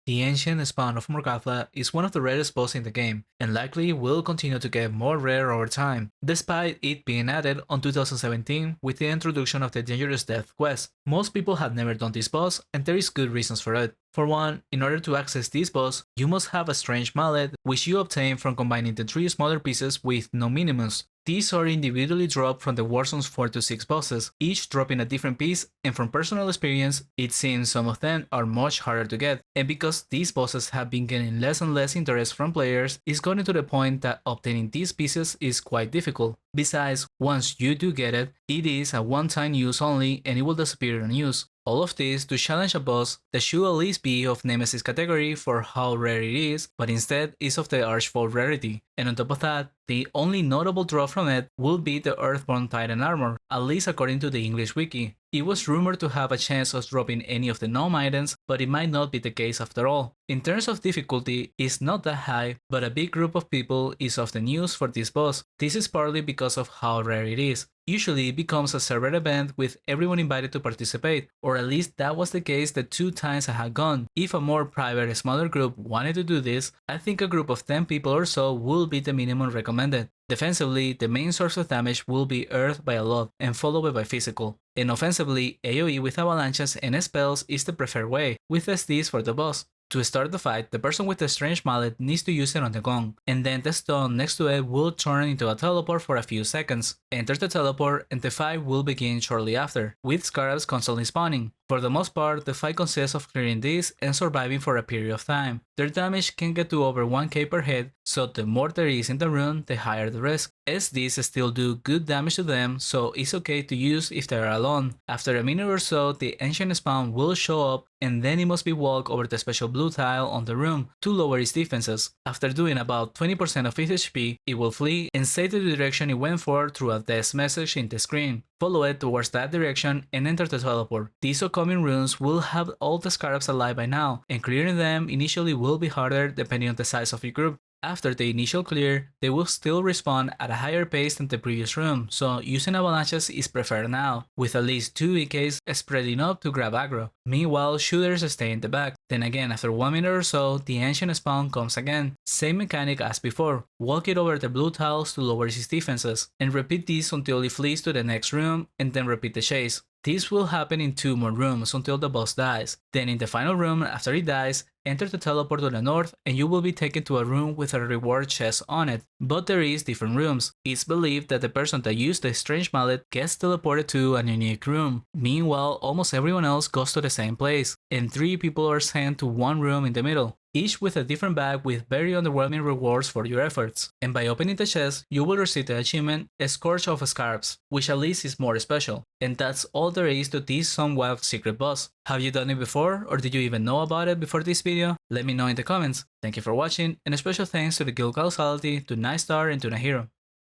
The ancient spawn of Morgathla is one of the rarest boss in the game, and likely will continue to get more rare over time, despite it being added on 2017 with the introduction of the Dangerous Death quest. Most people have never done this boss, and there is good reasons for it. For one, in order to access this boss, you must have a strange mallet, which you obtain from combining the 3 smaller pieces with no minimus. These are individually dropped from the Warzone's 4 to 6 bosses, each dropping a different piece, and from personal experience, it seems some of them are much harder to get, and because these bosses have been getting less and less interest from players, it's gotten to the point that obtaining these pieces is quite difficult. Besides, once you do get it, it is a one-time use only and it will disappear on use. All of this to challenge a boss that should at least be of Nemesis category for how rare it is, but instead is of the Archfold rarity. And on top of that, the only notable drop from it will be the Earthborn Titan armor, at least according to the English wiki. It was rumored to have a chance of dropping any of the gnome items, but it might not be the case after all. In terms of difficulty, it's not that high, but a big group of people is often used for this boss. This is partly because of how rare it is. Usually it becomes a server event with everyone invited to participate, or at least that was the case the 2 times I had gone. If a more private, smaller group wanted to do this, I think a group of 10 people or so will be the minimum recommended. Defensively, the main source of damage will be earth by a lot, and followed by physical. And offensively, AoE with avalanches and spells is the preferred way, with SDs for the boss. To start the fight, the person with the strange mallet needs to use it on the gong, and then the stone next to it will turn into a teleport for a few seconds. Enter the teleport and the fight will begin shortly after, with scarabs constantly spawning. For the most part, the fight consists of clearing this and surviving for a period of time. Their damage can get to over 1k per hit, so the more there is in the room, the higher the risk. SDs still do good damage to them, so it's okay to use if they are alone. After a minute or so, the ancient spawn will show up, and then it must be walked over the special blue tile on the room to lower its defenses. After doing about 20% of its HP, it will flee and say the direction it went for through a death message in the screen. Follow it towards that direction and enter the teleport. These upcoming runes will have all the scarabs alive by now, and clearing them initially will be harder depending on the size of your group. After the initial clear, they will still respawn at a higher pace than the previous room, so using avalanches is preferred now, with at least 2 EKs spreading up to grab aggro. Meanwhile, shooters stay in the back. Then again, after 1 minute or so, the ancient spawn comes again. Same mechanic as before, walk it over the blue tiles to lower its defenses, and repeat this until it flees to the next room, and then repeat the chase. This will happen in 2 more rooms until the boss dies. Then in the final room, after it dies, enter the teleport to the north and you will be taken to a room with a reward chest on it. But there is different rooms. It's believed that the person that used the strange mallet gets teleported to a unique room. Meanwhile, almost everyone else goes to the same place, and 3 people are sent to one room in the middle, each with a different bag with very underwhelming rewards for your efforts. And by opening the chest, you will receive the achievement Scourge of Scarabs, which at least is more special. And that's all there is to this somewhat secret boss. Have you done it before, or did you even know about it before this video? Let me know in the comments. Thank you for watching, and a special thanks to the Guild Causality, to Nightstar, and to Nahiro.